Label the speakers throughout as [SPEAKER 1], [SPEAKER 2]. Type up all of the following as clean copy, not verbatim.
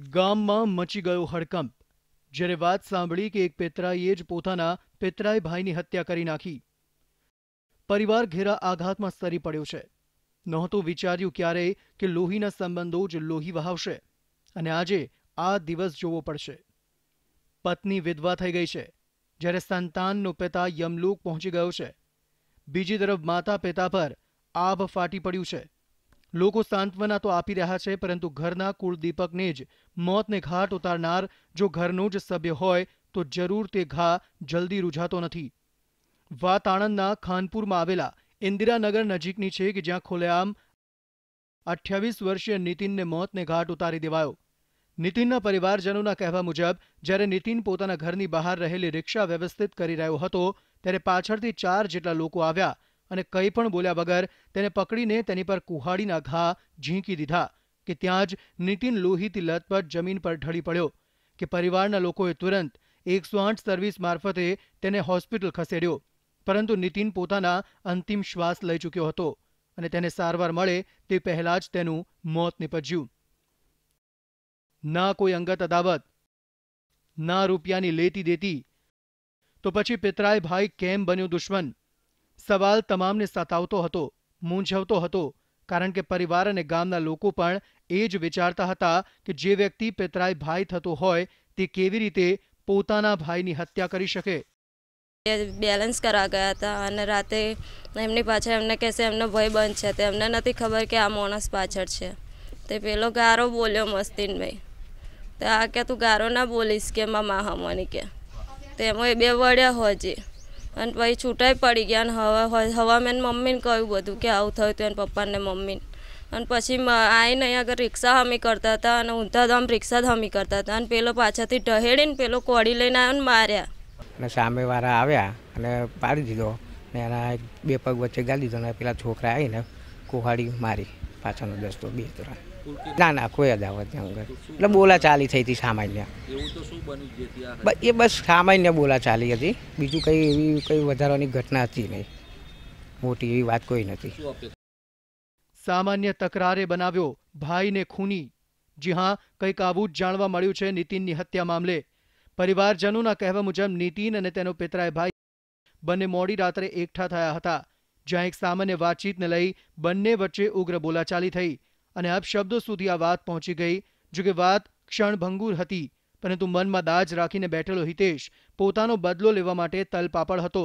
[SPEAKER 1] ગામમાં મચી ગયો હડકંપ જ્યારે વાત સાંભળી કે એક પેતરાઈએ જ પોતાના પેતરાઈ ભાઈની હત્યા કરી નાખી. પરિવાર ઘેરા આઘાતમાં સરી પડ્યો છે. નહોતું વિચાર્યું ક્યારેય કે લોહીના સંબંધો જ લોહી વહાવશે અને આજે આ દિવસ જોવો પડશે. પત્ની વિધવા થઈ ગઈ છે જ્યારે સંતાનનો પિતા યમલોક પહોંચી ગયો છે. બીજી તરફ માતા પિતા પર આભ ફાટી પડ્યું છે. લોકો સાંત્વના તો આપી રહ્યા છે, પરંતુ ઘરના કુળદીપકને જ મોતને ઘાટ ઉતારનાર જો ઘરનો જ સભ્ય હોય તો જરૂર તે ઘા જલ્દી રૂઝાતો નથી. વાત આણંદના ખાનપુરમાં આવેલા ઇન્દિરાનગર નજીકની છે કે જ્યાં ખુલ્લેઆમ 28 વર્ષીય નીતિનને મોતને ઘાટ ઉતારી દેવાયો. નીતિનના પરિવારજનોના કહેવા મુજબ જ્યારે નીતિન પોતાના ઘરની બહાર રહેલી રિક્ષા વ્યવસ્થિત કરી રહ્યો હતો ત્યારે પાછળથી 4 જેટલા લોકો આવ્યા અને કંઈ પણ બોલ્યા વગર તેને પકડીને તેની પર કુહાડીના ઘા ઝીંકી દીધા કે ત્યાં જ નીતિન લોહીથી લથપથ જમીન પર ઢળી પડ્યો કે પરિવારના લોકોએ તુરંત 108 સર્વિસ મારફતે તેને હોસ્પિટલ ખસેડ્યો. પરંતુ નીતિન પોતાના અંતિમ શ્વાસ લઈ ચૂક્યો હતો અને તેને સારવાર મળે તે પહેલા જ તેનું મોત નીપજ્યું. ના કોઈ અંગત અદાવત, ના રૂપિયાની લેતી દેતી, તો પછી પિતરાઈ ભાઈ કેમ બન્યો દુશ્મન? સવાલ તમામને સતાવતો હતો, મૂંઝવતો હતો, કારણ કે પરિવાર અને ગામના લોકો પણ એ જ વિચારતા હતા કે જે વ્યક્તિ પિતરાઈ ભાઈ થતો હોય તે કેવી રીતે પોતાના ભાઈની હત્યા કરી શકે.
[SPEAKER 2] બેલેન્સ કરવા ગયા હતા અને રાતે એમની પાછળ એમને કહેશે એમનો ભાઈ બંધ છે, તેમને નથી ખબર કે આ માણસ પાછળ છે. તે પેલો ગારો બોલ્યો મસ્તીનભાઈ, તો આ કે તું ગારો ના બોલીશ કે મા હમવાની કે તેમાં એ બે વળ્યા હોજી અને પછી છૂટાઈ પડી ગયા અને હવા મેં મમ્મીને કહ્યું બધું કે આવું થયું હતું એને પપ્પાને મમ્મીને. અને પછી આવીને અહીં આગળ રિક્ષા હમી કરતા હતા અને ઊંધા ધામ રિક્ષા હમી કરતા હતા અને પેલો પાછળથી ઢહેડીને પેલો કોડી લઈને આવ્યો ને માર્યા.
[SPEAKER 3] અને સામેવાળા આવ્યા અને પાડી દીધો ને એના બે પગ વચ્ચે ગાલી દીધો ને પેલા છોકરા આવીને કુહાડી મારી પાછળનો દસ્તો 2 ત્રણ. ના કોઈ અદાવત નહીં અંગર, એટલે બોલા ચાલી થઈ હતી સામાન્ય. એ બસ સામાન્ય બોલા ચાલી હતી, બીજું કંઈ એવી કંઈ વધારાની ઘટના હતી નહીં, મોટી એવી વાત કોઈ નથી.
[SPEAKER 1] સામાન્ય તકરારે બનાવ્યો ભાઈને ખૂની. જી હા, કંઈક આવું જ જાણવા મળ્યું છે નીતિનની હત્યા મામલે. પરિવારજનોના કહેવા મુજબ નીતિન અને તેનો પિતરાઈ ભાઈ બંને મોડી રાત્રે એકઠા થયા હતા, જ્યાં એક સામાન્ય વાતચીતને લઈ બંને વચ્ચે ઉગ્ર બોલાચાલી થઈ અને અપશબ્દો સુધી આ વાત પહોંચી ગઈ. જો કે વાત ક્ષણભંગુર હતી, પરંતુ મનમાં દાજ રાખીને બેઠેલો હિતેશ પોતાનો બદલો લેવા માટે તલપાપડ હતો.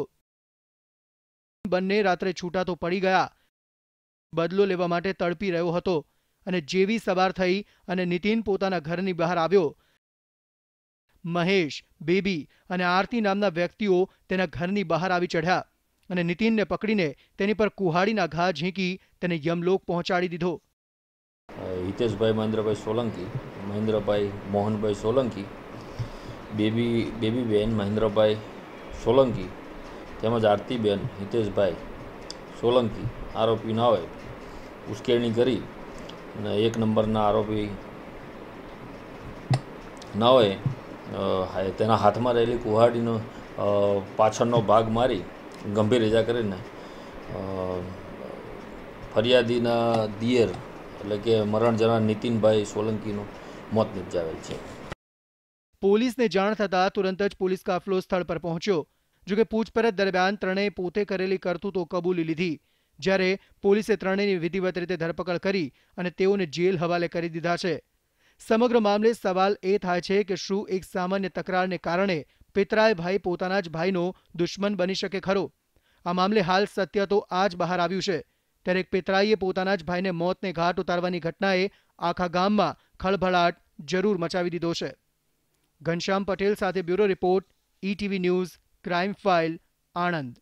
[SPEAKER 1] બંને રાત્રે છૂટા તો પડી ગયા, બદલો લેવા માટે તડપી રહ્યો હતો અને જેવી સવાર થઈ અને નીતિન પોતાના ઘરની બહાર આવ્યો, મહેશ, બેબી અને આરતી નામના વ્યક્તિઓ તેના ઘરની બહાર આવી ચઢ્યા અને નીતિનને પકડીને તેની પર કુહાડીના ઘા ઝીંકી તેને યમલોક પહોંચાડી દીધો.
[SPEAKER 4] હિતેશભાઈ મહેન્દ્રભાઈ સોલંકી, મહેન્દ્રભાઈ મોહનભાઈ સોલંકી, બેબીબેન મહેન્દ્રભાઈ સોલંકી તેમજ આરતીબેન હિતેશભાઈ સોલંકી આરોપી ના હોય ઉશ્કેરણી કરી અને 1 નંબરના આરોપી ના હોય તેના હાથમાં રહેલી કુહાડીનો પાછળનો ભાગ મારી ગંભીર ઇજા કરીને ફરિયાદીના દિયર એટલે કે મરણ જનાર નીતિનભાઈ સોલંકીનું મોત નિપજાવેલ છે.
[SPEAKER 1] પોલીસને જાણ થતાં તુરંત જ પોલીસ કાફલો સ્થળ પર પહોંચ્યો. જોકે પૂછપરછ દરમિયાન ત્રણેય પોતે કરેલી કરતૂતો કબૂલી લીધી, જ્યારે પોલીસે ત્રણેયની વિધિવત રીતે ધરપકડ કરી અને તેઓને જેલ હવાલે કરી દીધા છે. સમગ્ર મામલે સવાલ એ થાય છે કે શું એક સામાન્ય તકરારને કારણે પિતરાઈ ભાઈ પોતાના જ ભાઈનો દુશ્મન બની શકે ખરો? આ મામલે હાલ સત્ય તો આ જ બહાર આવ્યું છે. ત્યારે એક પિતરાઈએ પોતાના જ ભાઈને મોતને ઘાટ ઉતારવાની ઘટનાએ આખા ગામમાં ખળભળાટ જરૂર મચાવી દીધો છે. ઘનશ્યામ પટેલ સાથે bureau report, ETV news, crime file, Anand.